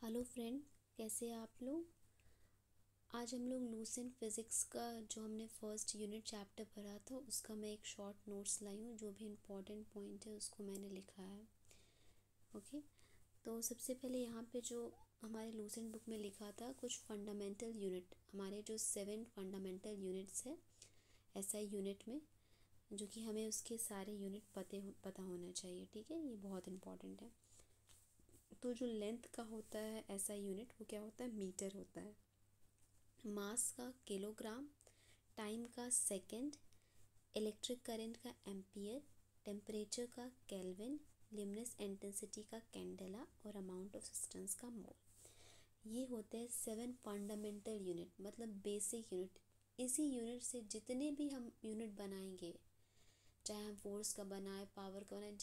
Hello friend, कैसे हैं आप लोग। आज हम लोग लूसेंट फिज़िक्स का जो हमने फर्स्ट यूनिट चैप्टर पढ़ा था उसका मैं एक शॉर्ट नोट्स लाई हूँ। जो भी इम्पोर्टेंट पॉइंट है उसको मैंने लिखा है। ओके, तो सबसे पहले यहाँ पे जो हमारे लूसेंट बुक में लिखा था कुछ फंडामेंटल यूनिट, हमारे जो 7 फंडामेंटल यूनिट्स है एसआई यूनिट में, जो कि हमें उसके सारे यूनिट पता होना चाहिए। ठीक है, ये बहुत इम्पॉर्टेंट है। तो जो लेंथ का होता है एसआई यूनिट वो क्या होता है, मीटर होता है। मास का किलोग्राम, टाइम का सेकंड, इलेक्ट्रिक करंट का एम्पियर, टेम्परेचर का केल्विन, ल्यूमिनस इंटेंसिटी का कैंडेला और अमाउंट ऑफ सब्सटेंस का मोल। ये होते हैं 7 फंडामेंटल यूनिट, मतलब बेसिक यूनिट। इसी यूनिट से जितने भी हम यूनिट बनाएंगे, चाहे हम फोर्स का बनाए, पावर का बनाए,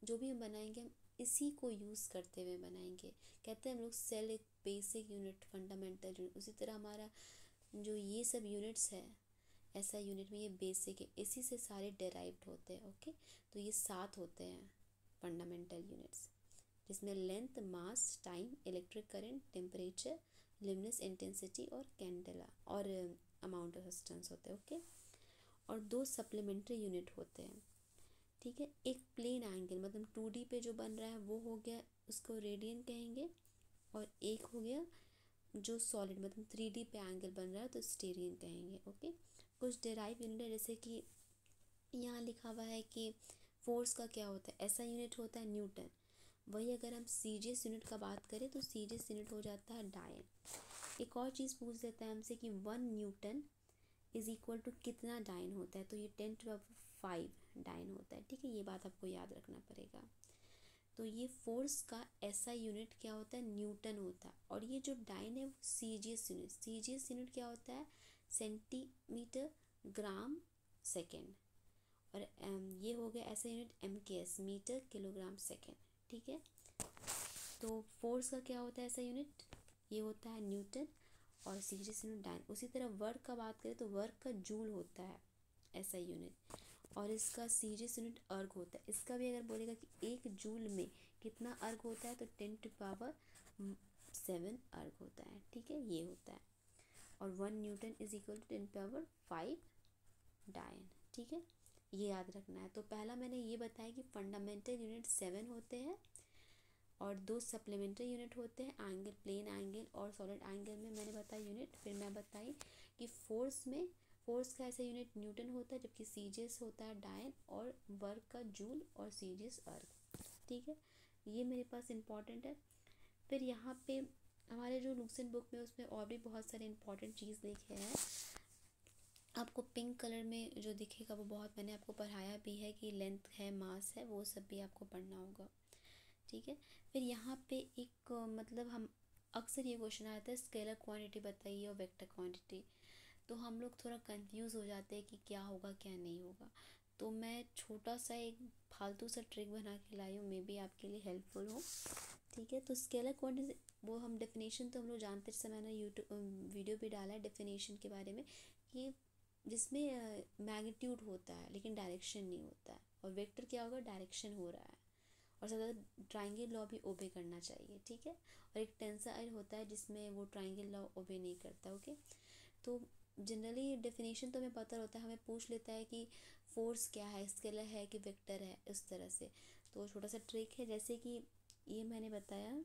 जो भी हम बनाएंगे हम इसी को यूज़ करते हुए बनाएंगे। कहते हैं हम लोग सेल एक बेसिक यूनिट, फंडामेंटल यूनिट। उसी तरह हमारा जो ये सब यूनिट्स है ऐसा यूनिट में ये बेसिक है, इसी से सारे डेराइव्ड होते हैं। ओके, तो ये 7 होते हैं फंडामेंटल यूनिट्स, जिसमें length, mass, time, electric current, temperature, luminous intensity और कैंडेला और अमाउंट ऑफ सब्सटेंस होते हैं। ओके, और 2 सप्लीमेंट्री यूनिट होते हैं। ठीक है, एक प्लेन एंगल मतलब 2D पे जो बन रहा है वो हो गया, उसको रेडियन कहेंगे। और एक हो गया जो सॉलिड मतलब 3D पे एंगल बन रहा है तो स्टेरियन कहेंगे। ओके, कुछ डेराइव यूनिट है, जैसे कि यहाँ लिखा हुआ है कि फोर्स का क्या होता है, ऐसा यूनिट होता है न्यूटन। वही अगर हम सीजीएस यूनिट का बात करें तो सीजीएस यूनिट हो जाता है डायन। एक और चीज़ पूछ देता है हमसे कि 1 न्यूटन इज इक्वल टू कितना डायन होता है, तो ये 10⁵ डायन होता है। ठीक है, ये बात आपको याद रखना पड़ेगा। तो ये फोर्स का ऐसा यूनिट क्या होता है, न्यूटन होता है। और ये जो डायन है वो सीजीएस यूनिट, सीजीएस यूनिट क्या होता है, सेंटीमीटर ग्राम सेकेंड। और ये हो गया ऐसा unit MKS, metre kilogram second. ठीक है, तो फोर्स का क्या होता है ऐसा यूनिट, ये होता है न्यूटन और सीजीएस यूनिट डायन। उसी तरह वर्क का बात करें तो वर्क का जूल होता है ऐसा यूनिट, और इसका सीजीएस यूनिट अर्ग होता है। इसका भी अगर बोलेगा कि 1 जूल में कितना अर्ग होता है तो 10⁻7 अर्ग होता है। ठीक है, ये होता है। और 1 न्यूटन इज इक्वल टू 10⁵ डायन। ठीक है, ये याद रखना है। तो पहला मैंने ये बताया कि फंडामेंटल यूनिट 7 होते हैं और 2 सप्लीमेंट्री यूनिट होते हैं, एंगल, प्लेन एंगल और सॉलिड एंगल में मैंने बताया यूनिट। फिर मैं बताई कि फोर्स में, फोर्स का ऐसा यूनिट न्यूटन होता है, जबकि सीजीएस होता है डायन और वर्क का जूल और सीजीएस अर्ग। ठीक है, ये मेरे पास इम्पॉर्टेंट है। फिर यहाँ पे हमारे जो लूसेंट बुक में उसमें और भी बहुत सारे इम्पॉर्टेंट चीज़ लिखे हैं। आपको पिंक कलर में जो दिखेगा वो बहुत मैंने आपको पढ़ाया भी है कि लेंथ है, मास है, वो सब भी आपको पढ़ना होगा। ठीक है, फिर यहाँ पे एक मतलब हम अक्सर ये क्वेश्चन आता है स्केलर क्वांटिटी बताइए और वेक्टर क्वांटिटी, तो हम लोग थोड़ा कंफ्यूज हो जाते हैं कि क्या होगा क्या नहीं होगा। तो मैं छोटा सा एक फालतू सा ट्रिक बना के लाई हूँ, मे बी आपके लिए हेल्पफुल हो। ठीक है, तो स्केलर क्वांटिटी वो हम डेफिनेशन तो हम लोग जानते हैं, जैसे मैंने यूट्यूब वीडियो भी डाला है डेफिनेशन के बारे में, कि जिसमें मैग्नीट्यूड होता है लेकिन डायरेक्शन नहीं होता है। और वेक्टर क्या होगा, डायरेक्शन हो रहा है और ज़्यादा ट्राइंगल लॉ भी ओबे करना चाहिए। ठीक है, और एक टेंसर होता है जिसमें वो ट्राइंगल लॉ ओबे नहीं करता। ओके, तो जनरली डेफिनेशन तो हमें पता होता है, हमें पूछ लेता है कि फोर्स क्या है, स्केलर है कि वेक्टर है, इस तरह से। तो छोटा सा ट्रिक है, जैसे कि ये मैंने बताया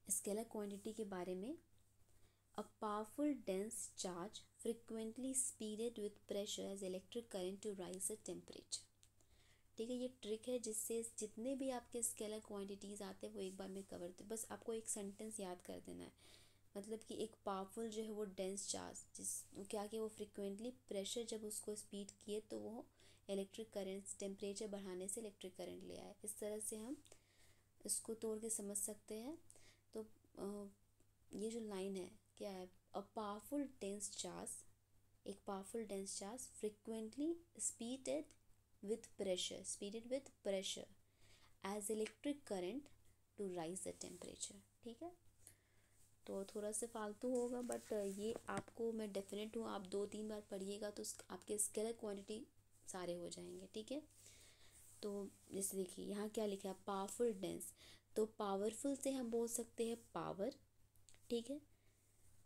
स्केलर क्वांटिटी के बारे में। A powerful dense charge frequently speeded with pressure as electric current to rise the temperature. ठीक है, ये ट्रिक है जिससे जितने भी आपके स्केलर क्वांटिटीज़ आते हैं वो एक बार में कवर होते हैं। बस आपको एक सेंटेंस याद कर देना है, मतलब कि एक पावरफुल जो है वो डेंस चार्ज, जिस क्या कि वो फ्रिक्वेंटली प्रेशर जब उसको स्पीड किए तो वो इलेक्ट्रिक करंट, टेम्परेचर बढ़ाने से इलेक्ट्रिक करंट ले आए। इस तरह से हम इसको तोड़ के समझ सकते हैं। तो ये जो लाइन है क्या है, अ पावरफुल डेंस चार्ज, एक powerful dense charge frequently speeded with pressure as electric current to rise the temperature। ठीक है, तो थोड़ा सा फालतू होगा बट ये आपको मैं डेफिनेट हूँ, आप 2-3 बार पढ़िएगा तो आपके स्केलर क्वांटिटी सारे हो जाएंगे। ठीक है, तो जैसे देखिए यहाँ क्या लिखा है, पावरफुल डेंस, तो पावरफुल से हम बोल सकते हैं पावर, ठीक है,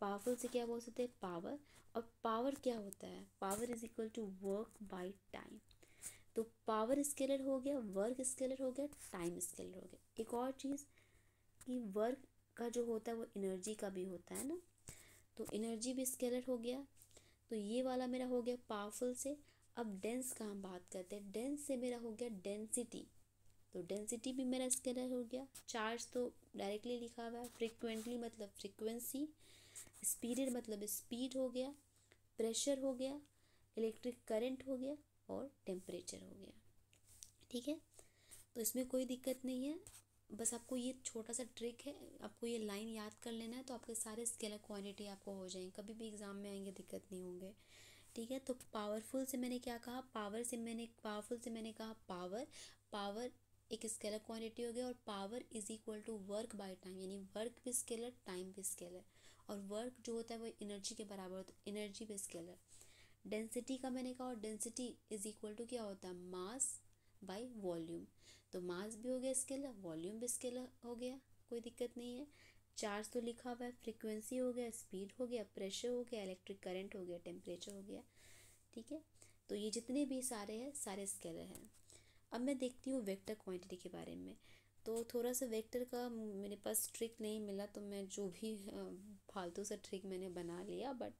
पावरफुल से क्या बोल सकते हैं, पावर। और पावर क्या होता है, power is equal to work by time. तो पावर स्केलर हो गया, वर्क स्केलर हो गया, टाइम स्केलर हो गया। एक और चीज़ कि वर्क का जो होता है वो एनर्जी का भी होता है ना, तो एनर्जी भी स्केलर हो गया। तो ये वाला मेरा हो गया पावरफुल से। अब डेंस का हम बात करते हैं, डेंस से मेरा हो गया डेंसिटी। तो डेंसिटी भी मेरा स्केलर हो गया। चार्ज तो डायरेक्टली लिखा हुआ है, फ्रिक्वेंटली मतलब फ्रिक्वेंसी, स्पीडेड मतलब स्पीड हो गया, प्रेशर हो गया, इलेक्ट्रिक करंट हो गया और टेम्परेचर हो गया, ठीक है। तो इसमें कोई दिक्कत नहीं है, बस आपको ये छोटा सा ट्रिक है, आपको ये लाइन याद कर लेना है तो आपके सारे स्केलर क्वांटिटी आपको हो जाएंगे, कभी भी एग्ज़ाम में आएंगे दिक्कत नहीं होंगे, ठीक है। तो पावरफुल से मैंने क्या कहा, पावरफुल से मैंने कहा पावर। पावर एक स्केलर क्वांटिटी हो गया और power is equal to work by time, यानी वर्क भी स्केलर, टाइम भी स्केलर। और वर्क जो होता है वो एनर्जी के बराबर होता है, एनर्जी भी स्केलर। डेंसिटी का मैंने कहा, और डेंसिटी इज इक्वल टू क्या होता है, मास बाय वॉल्यूम। तो मास भी हो गया स्केलर, वॉल्यूम भी स्केलर हो गया, कोई दिक्कत नहीं है। चार्ज तो लिखा हुआ है, फ्रीक्वेंसी हो गया, स्पीड हो गया, प्रेशर हो गया, इलेक्ट्रिक करंट हो गया, टेम्परेचर हो गया, ठीक है। तो ये जितने भी सारे हैं सारे स्केलर हैं। अब मैं देखती हूँ वेक्टर क्वांटिटी के बारे में। तो थोड़ा सा वेक्टर का मेरे पास ट्रिक नहीं मिला, तो मैं जो भी फालतू सा ट्रिक मैंने बना लिया, बट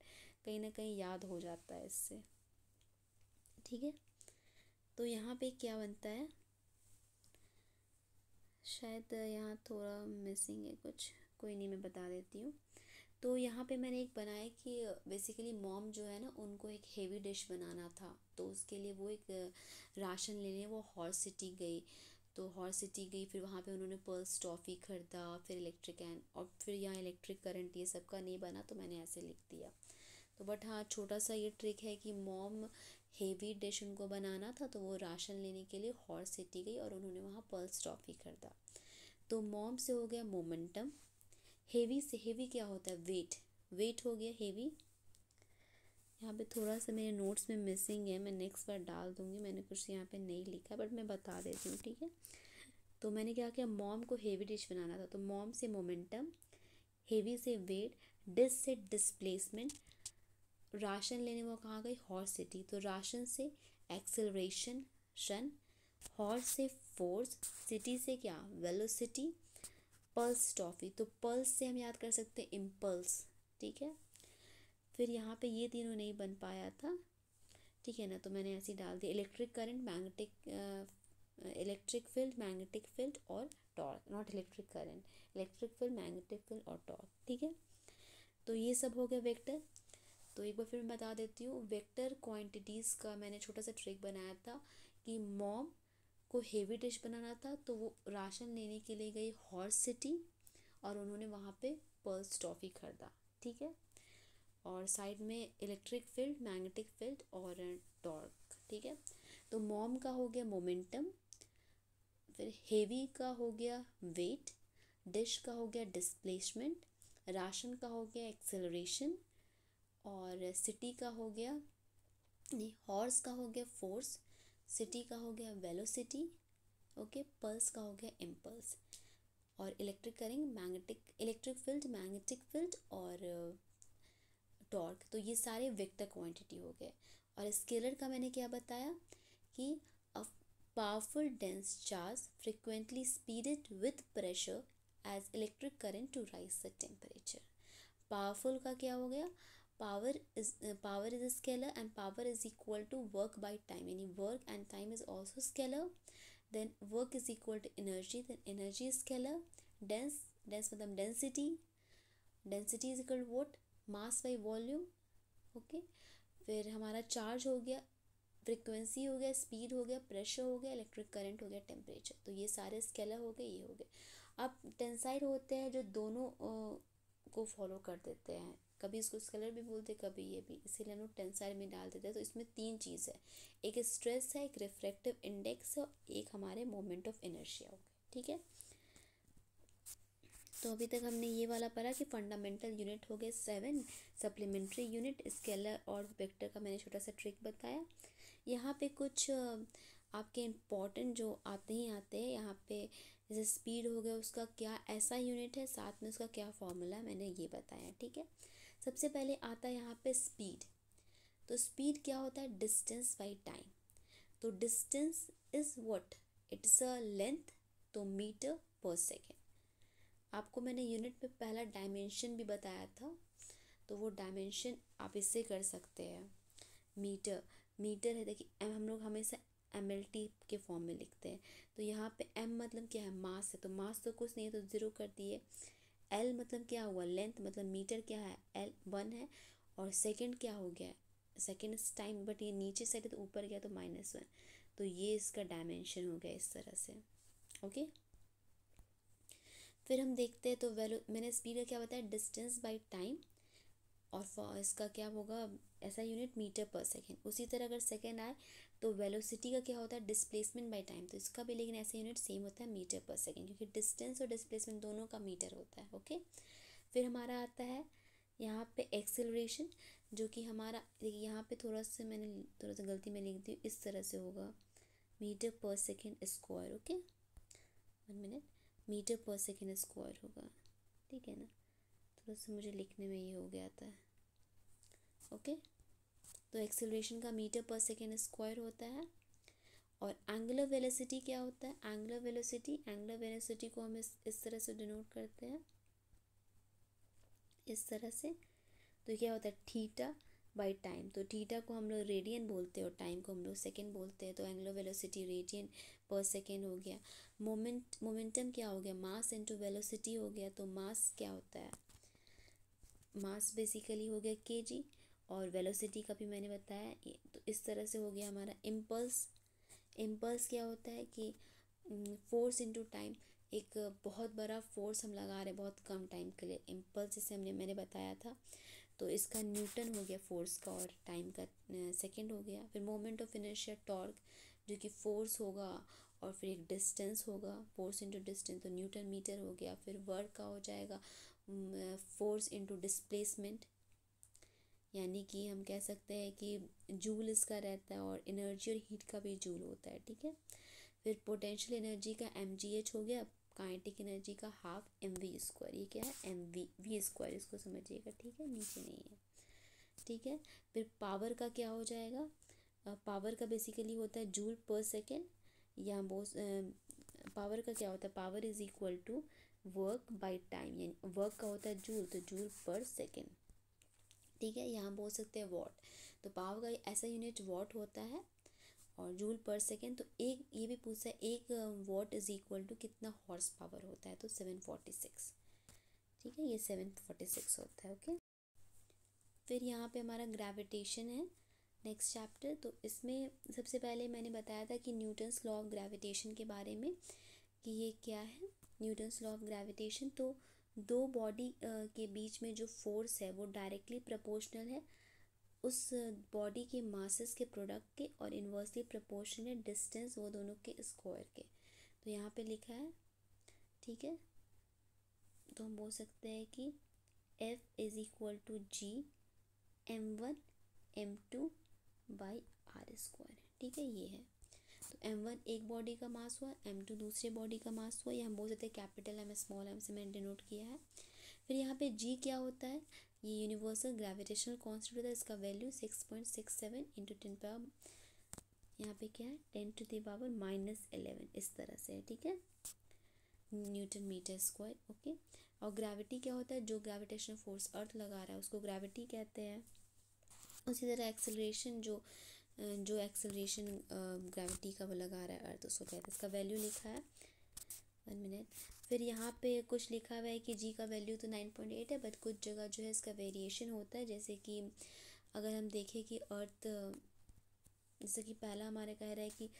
कहीं ना कहीं याद हो जाता है इससे, ठीक है। तो यहाँ पे क्या बनता है, शायद यहाँ थोड़ा मिसिंग है कुछ, कोई नहीं मैं बता देती हूँ। तो यहाँ पे मैंने एक बनाया कि बेसिकली मॉम जो है ना, उनको एक हेवी डिश बनाना था, तो उसके लिए वो एक राशन लेने वो हॉर्स सिटी गई। तो हॉर्स सिटी गई, फिर वहाँ पे उन्होंने पर्ल्स टॉफ़ी ख़रीदा, फिर इलेक्ट्रिक एंड, और फिर यहाँ इलेक्ट्रिक करंट, ये सब का नहीं बना तो मैंने ऐसे लिख दिया। तो बट हाँ, छोटा सा ये ट्रिक है कि मॉम हेवी डिश उनको बनाना था, तो वो राशन लेने के लिए हॉर्स सिटी गई और उन्होंने वहाँ पर्ल्स टॉफ़ी ख़रीदा। तो मॉम से हो गया मोमेंटम। हेवी से, हेवी क्या होता है, वेट, वेट हो गया हेवी। यहाँ पे थोड़ा सा मेरे नोट्स में मिसिंग है, मैं नेक्स्ट बार डाल दूँगी, मैंने कुछ यहाँ पे नहीं लिखा बट मैं बता देती हूँ, ठीक है। तो मैंने क्या किया, मॉम को हेवी डिश बनाना था, तो मॉम से मोमेंटम, हेवी से वेट, डिश से डिस्प्लेसमेंट, राशन लेने वो कहाँ गई, हॉर्स सिटी, तो राशन से एक्सेलरेशन शन, हॉर्स से फोर्स, सिटी से क्या, वेलोसिटी, पल्स टॉफ़ी, तो पल्स से हम याद कर सकते हैं इम्पल्स, ठीक है। फिर यहाँ पे ये तीनों नहीं बन पाया था, ठीक है ना, तो मैंने ऐसे ही डाल दिया, electric current, electric field, magnetic field और torque, not electric current, electric field, magnetic field और टॉर्क, ठीक है। तो ये सब हो गया वेक्टर। तो एक बार फिर मैं बता देती हूँ, वेक्टर क्वांटिटीज़ का मैंने छोटा सा ट्रिक बनाया था कि मॉम को हेवी डिश बनाना था, तो वो राशन लेने के लिए गई हॉर्स सिटी और उन्होंने वहाँ पे पर्ल्स टॉफ़ी खरीदा, ठीक है। और साइड में इलेक्ट्रिक फील्ड, मैग्नेटिक फील्ड और टॉर्क, ठीक है। तो मॉम का हो गया मोमेंटम, फिर हेवी का हो गया वेट, डिश का हो गया डिस्प्लेसमेंट, राशन का हो गया एक्सेलरेशन, और सिटी का हो गया, नहीं, हॉर्स का हो गया फोर्स, सिटी का हो गया वेलोसिटी, ओके, पल्स का हो गया इम्पल्स, और electric current, magnetic, electric field, magnetic field और टॉर्क, तो ये सारे वेक्टर क्वांटिटी हो गए। और स्केलर का मैंने क्या बताया कि a powerful dense charge frequently speeded with pressure as electric current to rise the temperature. Powerful का क्या हो गया, power is scalar and power is equal to work by time, यानी work and time is also scalar. Then work is equal to energy, then energy is scalar. Dense, dense मतलब density, density is equal to what, mass by volume, okay. फिर हमारा charge हो गया, frequency हो गया, speed हो गया, pressure हो गया, इलेक्ट्रिक करंट हो गया, टेम्परेचर, तो ये सारे स्केलर हो गए, ये हो गए। अब टेंसाइल होते हैं जो दोनों को फॉलो कर देते हैं, कभी इसको स्केलर भी बोलते कभी ये भी, इसीलिए हम लोग टेंसाइल में डाल देते हैं। तो इसमें तीन चीज़ है, एक स्ट्रेस है, एक रिफ्रैक्टिव इंडेक्स है, एक हमारे मोमेंट ऑफ इनर्शिया हो गया, ठीक है। तो अभी तक हमने ये वाला पढ़ा कि फंडामेंटल यूनिट हो गए 7, सप्लीमेंट्री यूनिट, स्केलर और वेक्टर का मैंने छोटा सा ट्रिक बताया। यहाँ पे कुछ आपके इम्पॉर्टेंट जो आते ही आते हैं यहाँ पे, जैसे स्पीड हो गया, उसका क्या ऐसा यूनिट है, साथ में उसका क्या फॉर्मूला है, मैंने ये बताया, ठीक है। सबसे पहले आता है यहाँ पे स्पीड। तो स्पीड क्या होता है, डिस्टेंस बाई टाइम। तो distance is what, it's a length, तो मीटर पर सेकेंड। आपको मैंने यूनिट पे पहला डायमेंशन भी बताया था, तो वो डायमेंशन आप इससे कर सकते हैं। मीटर, मीटर है, देखिए हम लोग हमेशा MLT के फॉर्म में लिखते हैं। तो यहाँ पे M मतलब क्या है, मास है, तो मास तो कुछ नहीं है, तो ज़ीरो कर दिए। L मतलब क्या हुआ, लेंथ, मतलब मीटर क्या है, L 1 है। और सेकंड क्या हो गया, सेकंड टाइम, बट ये नीचे साइड है तो ऊपर गया तो -1। तो ये इसका डायमेंशन हो गया इस तरह से, ओके। फिर हम देखते हैं, तो वैल्यू मैंने स्पीड का क्या बताया, डिस्टेंस बाई टाइम, और इसका क्या होगा, ऐसा यूनिट मीटर पर सेकेंड। उसी तरह अगर सेकेंड आए तो वेलोसिटी का क्या होता है, डिस्प्लेसमेंट बाय टाइम, तो इसका भी लेकिन ऐसा यूनिट सेम होता है, मीटर पर सेकेंड, क्योंकि डिस्टेंस और डिस्प्लेसमेंट दोनों का मीटर होता है, ओके। फिर हमारा आता है यहाँ पे एक्सेलरेशन, जो कि हमारा, देखिए यहाँ पे थोड़ा सा मैंने थोड़ा सा गलती में लिख दी, इस तरह से होगा, मीटर पर second square, okay, 1 minute, metre पर सेकेंड स्क्वायर होगा, ठीक है ना। थोड़ा सा मुझे लिखने में ये हो गया था, ओके। तो एक्सेलरेशन का मीटर पर सेकेंड स्क्वायर होता है। और एंगुलर वेलोसिटी क्या होता है, एंगुलर वेलोसिटी को हम इस तरह से डिनोट करते हैं, इस तरह से। तो क्या होता है, थीटा बाई टाइम, तो थीटा को हम लोग रेडियन बोलते हैं और टाइम को हम लोग सेकेंड बोलते हैं, तो एंगुलर वेलोसिटी रेडियन पर सेकेंड हो गया। मोमेंटम क्या हो गया, मास इनटू वेलोसिटी हो गया, तो मास क्या होता है, मास बेसिकली हो गया kg, और वेलोसिटी का भी मैंने बताया, तो इस तरह से हो गया हमारा इम्पल्स। इम्पल्स क्या होता है कि फोर्स इनटू टाइम, एक बहुत बड़ा फोर्स हम लगा रहे हैं बहुत कम टाइम के लिए, इम्पल्स जिसे मैंने बताया था, तो इसका न्यूटन हो गया फोर्स का, और टाइम का सेकंड हो गया। फिर मोमेंट ऑफ इनर्शिया टॉर्क, जो कि फोर्स होगा और फिर एक डिस्टेंस होगा, फोर्स इनटू डिस्टेंस, तो न्यूटन मीटर हो गया। फिर वर्क का हो जाएगा फोर्स इनटू डिस्प्लेसमेंट, यानी कि हम कह सकते हैं कि जूल इसका रहता है, और एनर्जी और हीट का भी जूल होता है, ठीक है। फिर पोटेंशियल एनर्जी का mgh हो गया, काइनेटिक एनर्जी का हाफ mv स्क्वायर, ये क्या है, mv v स्क्वायर, इसको समझिएगा, ठीक है, नीचे नहीं है, ठीक है। फिर पावर का क्या हो जाएगा, पावर का बेसिकली होता है जूल पर सेकेंड, या पावर का क्या होता है, power is equal to work by time, यानी वर्क का होता है जूल, तो जूल पर सेकेंड, ठीक है। यहाँ बोल सकते हैं वॉट, तो पावर का ऐसा यूनिट वॉट होता है, और जूल पर सेकेंड। तो एक ये भी पूछा है, एक वॉट इज इक्वल टू कितना हॉर्स पावर होता है, तो 746, ठीक है, ये 746 होता है, ओके। फिर यहाँ पे हमारा ग्रेविटेशन है, नेक्स्ट चैप्टर। तो इसमें सबसे पहले मैंने बताया था कि न्यूटन्स लॉ ऑफ ग्रेविटेशन के बारे में, कि ये क्या है, न्यूटन्स लॉ ऑफ ग्रेविटेशन। तो दो बॉडी के बीच में जो फोर्स है वो डायरेक्टली प्रोपोर्शनल है उस बॉडी के मासेस के प्रोडक्ट के, और इन्वर्सली प्रोपोर्शनल है डिस्टेंस वो दोनों के स्क्वायर के। तो यहाँ पे लिखा है, ठीक है, तो हम बोल सकते हैं कि F is equal to G m1 m2 by R square, ठीक है, ये है। तो m1 एक बॉडी का मास हुआ, m2 दूसरे बॉडी का मास हुआ, या हम बोल सकते हैं कैपिटल M स्मॉल m से मैंने डिनोट किया है। फिर यहाँ पे G क्या होता है, ये यूनिवर्सल ग्रेविटेशनल कांस्टेंट होता है, इसका वैल्यू 6.67 इंटू 10 पावर, यहाँ पे क्या है 10 टू द पावर -11, इस तरह से है, ठीक है, न्यूटन मीटर स्क्वायर, ओके। और ग्रेविटी क्या होता है, जो ग्रेविटेशनल फोर्स अर्थ लगा रहा है उसको ग्रेविटी कहते हैं। उसी तरह एक्सेलरेशन, जो एक्सेलरेशन ग्रेविटी का वो लगा रहा है अर्थ, उसको कहते हैं, इसका वैल्यू लिखा है, 1 मिनट। फिर यहाँ पे कुछ लिखा हुआ है कि जी का वैल्यू तो 9.8 है, बट कुछ जगह जो है इसका वेरिएशन होता है, जैसे कि अगर हम देखें कि अर्थ, जैसे कि पहला हमारे कह रहा है कि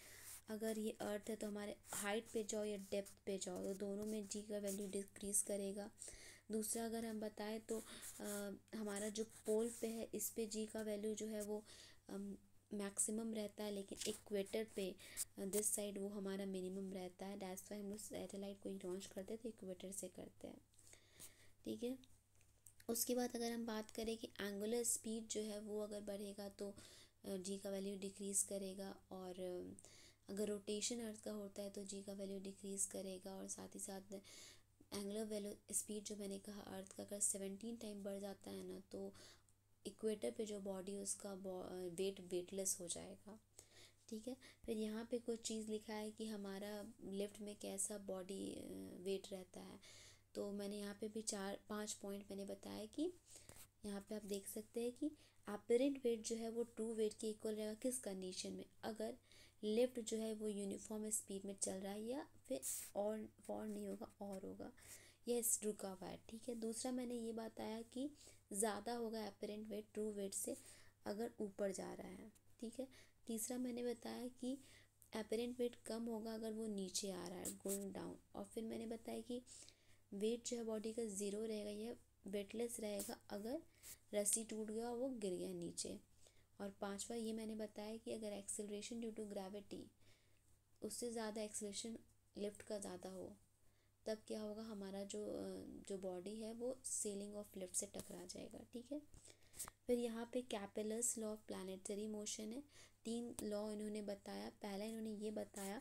अगर ये अर्थ है तो हमारे हाइट पे जाओ या डेप्थ पे जाओ, तो दोनों में जी का वैल्यू डिक्रीज़ करेगा। दूसरा अगर हम बताएं तो हमारा जो पोल पे है इस पे जी का वैल्यू जो है वो मैक्सिमम रहता है, लेकिन इक्वेटर पे दिस साइड वो हमारा मिनिमम रहता है। दैट्स वाई हम लोग सैटेलाइट को लॉन्च करते हैं तो इक्वेटर से करते हैं, ठीक है। उसके बाद अगर हम बात करें कि एंगुलर स्पीड जो है वो अगर बढ़ेगा तो जी का वैल्यू डिक्रीज़ करेगा, और अगर रोटेशन अर्थ का होता है तो जी का वैल्यू डिक्रीज़ करेगा, और साथ ही साथ एंगुलर वैल्यू स्पीड जो मैंने कहा अर्थ का अगर 17 टाइम बढ़ जाता है ना, तो इक्वेटर पे जो बॉडी उसका वेटलेस हो जाएगा। ठीक है, फिर यहाँ पे कुछ चीज़ लिखा है कि हमारा लिफ्ट में कैसा बॉडी वेट रहता है। तो मैंने यहाँ पे भी 4-5 पॉइंट मैंने बताया कि यहाँ पे आप देख सकते हैं कि अपरेंट वेट जो है वो ट्रू वेट के इक्वल रहेगा किस कंडीशन में, अगर लिफ्ट जो है वो यूनिफॉर्म स्पीड में चल रहा है, या फिर और फॉर नहीं होगा और होगा, या रुका हुआ है। ठीक है, दूसरा मैंने ये बताया कि ज़्यादा होगा अपरेंट वेट ट्रू वेट से अगर ऊपर जा रहा है। ठीक है, तीसरा मैंने बताया कि अपरेंट वेट कम होगा अगर वो नीचे आ रहा है, गोइंग डाउन। और फिर मैंने बताया कि वेट जो है बॉडी का ज़ीरो रहेगा, यह वेटलेस रहेगा अगर रस्सी टूट गया और वो गिर गया नीचे। और पांचवा ये मैंने बताया कि अगर एक्सेलरेशन ड्यू टू ग्रेविटी उससे ज़्यादा एक्सेलरेशन लिफ्ट का ज़्यादा हो, तब क्या होगा, हमारा जो बॉडी है वो सीलिंग ऑफ लिफ्ट से टकरा जाएगा। ठीक है, फिर यहाँ पे कैपेलर्स लॉ ऑफ प्लानिटरी मोशन है। 3 लॉ इन्होंने बताया। पहला इन्होंने ये बताया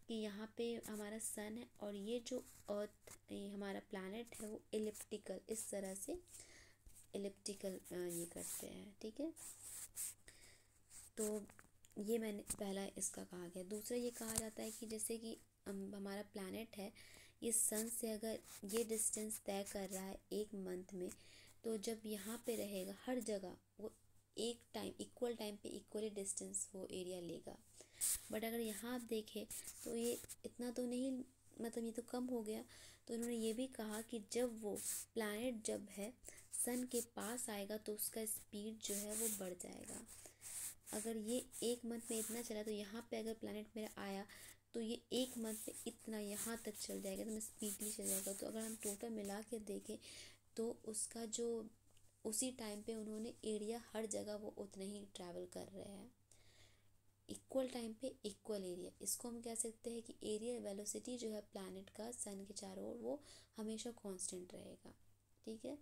कि यहाँ पे हमारा सन है और ये जो अर्थ ये हमारा प्लैनेट है वो एलिप्टिकल, इस तरह से एलिप्टिकल ये करते हैं। ठीक है, तो ये मैंने पहला इसका कहा गया। दूसरा ये कहा जाता है कि जैसे कि हमारा प्लैनेट है, ये सन से अगर ये डिस्टेंस तय कर रहा है एक मंथ में, तो जब यहाँ पे रहेगा हर जगह वो एक टाइम इक्वल टाइम पे इक्वली डिस्टेंस वो एरिया लेगा। बट अगर यहाँ आप देखें तो ये इतना तो नहीं, मतलब ये तो कम हो गया। तो उन्होंने ये भी कहा कि जब वो प्लैनेट जब है सन के पास आएगा तो उसका स्पीड जो है वो बढ़ जाएगा। अगर ये एक मंथ में इतना चला तो यहाँ पे अगर प्लैनेट मेरा आया तो ये एक मंथ में इतना यहाँ तक चल जाएगा, तो मैं स्पीडली चल जाएगा। तो अगर हम टोटल मिला के देखें तो उसका जो उसी टाइम पे उन्होंने एरिया हर जगह वो उतना ही ट्रैवल कर रहे हैं, इक्वल टाइम पे इक्वल एरिया। इसको हम कह सकते हैं कि एरियल वेलोसिटी जो है प्लैनेट का सन के चारों ओर वो हमेशा कांस्टेंट रहेगा। ठीक है,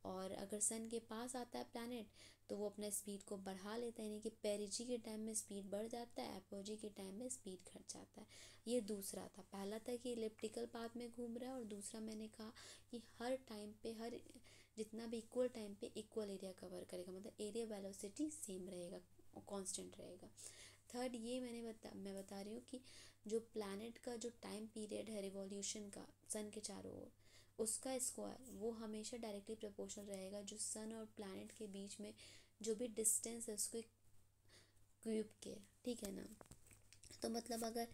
और अगर सन के पास आता है प्लैनेट तो वो अपना स्पीड को बढ़ा लेता है, यानी कि पेरिजी के टाइम में स्पीड बढ़ जाता है, एपोजी के टाइम में स्पीड घट जाता है। ये दूसरा था। पहला था कि इलिप्टिकल पाथ में घूम रहा है, और दूसरा मैंने कहा कि हर टाइम पे हर जितना भी इक्वल टाइम पे इक्वल एरिया कवर करेगा, मतलब एरिया वेलोसिटी सेम रहेगा, कांस्टेंट रहेगा। थर्ड ये मैं बता रही हूँ कि जो प्लैनेट का जो टाइम पीरियड है रिवॉल्यूशन का सन के चारों ओर, उसका स्क्वायर वो हमेशा डायरेक्टली प्रोपोर्शनल रहेगा जो सन और प्लैनेट के बीच में जो भी डिस्टेंस है उसको क्यूब के। ठीक है ना, तो मतलब अगर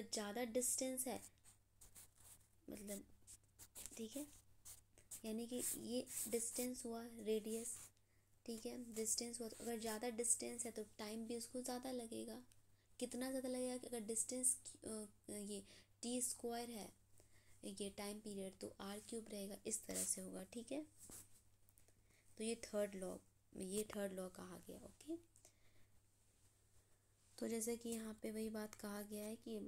ज़्यादा डिस्टेंस है, मतलब ठीक है, यानी कि ये डिस्टेंस हुआ रेडियस। ठीक है, डिस्टेंस हुआ, तो अगर ज़्यादा डिस्टेंस है तो टाइम भी उसको ज़्यादा लगेगा। कितना ज़्यादा लगेगा कि अगर डिस्टेंस ये टी स्क्वायर है ये टाइम पीरियड, तो आर क्यूब रहेगा, इस तरह से होगा। ठीक है, तो ये थर्ड लॉ कहा गया। ओके, तो जैसे कि यहाँ पे वही बात कहा गया है कि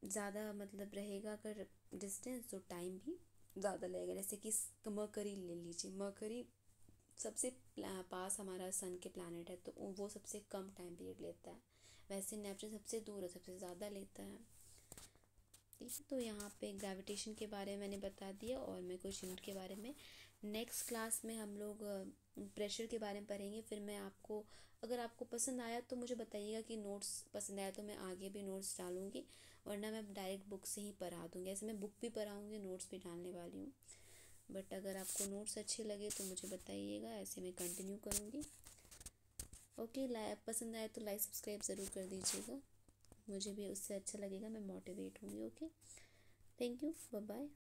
ज़्यादा मतलब रहेगा अगर डिस्टेंस तो टाइम भी ज़्यादा लगेगा। जैसे कि मरकरी ले लीजिए, मरकरी सबसे पास हमारा सन के प्लैनेट है तो वो सबसे कम टाइम पीरियड लेता है, वैसे नेपच्यून सबसे दूर है, सबसे ज़्यादा लेता है। ठीक है, तो यहाँ पे ग्रेविटेशन के बारे में मैंने बता दिया, और मैं कुछ यूनिट के बारे में नेक्स्ट क्लास में हम लोग प्रेशर के बारे में पढ़ेंगे। फिर मैं आपको, अगर आपको पसंद आया तो मुझे बताइएगा कि नोट्स पसंद आया तो मैं आगे भी नोट्स डालूँगी, वरना मैं डायरेक्ट बुक से ही पढ़ा दूँगी। ऐसे मैं बुक भी पढ़ाऊँगी, नोट्स भी डालने वाली हूँ। बट अगर आपको नोट्स अच्छे लगे तो मुझे बताइएगा, ऐसे मैं कंटिन्यू करूँगी। ओके, पसंद आए तो लाइक सब्सक्राइब ज़रूर कर दीजिएगा, मुझे भी उससे अच्छा लगेगा, मैं मोटिवेट होंगी। Okay, thank you, bye bye.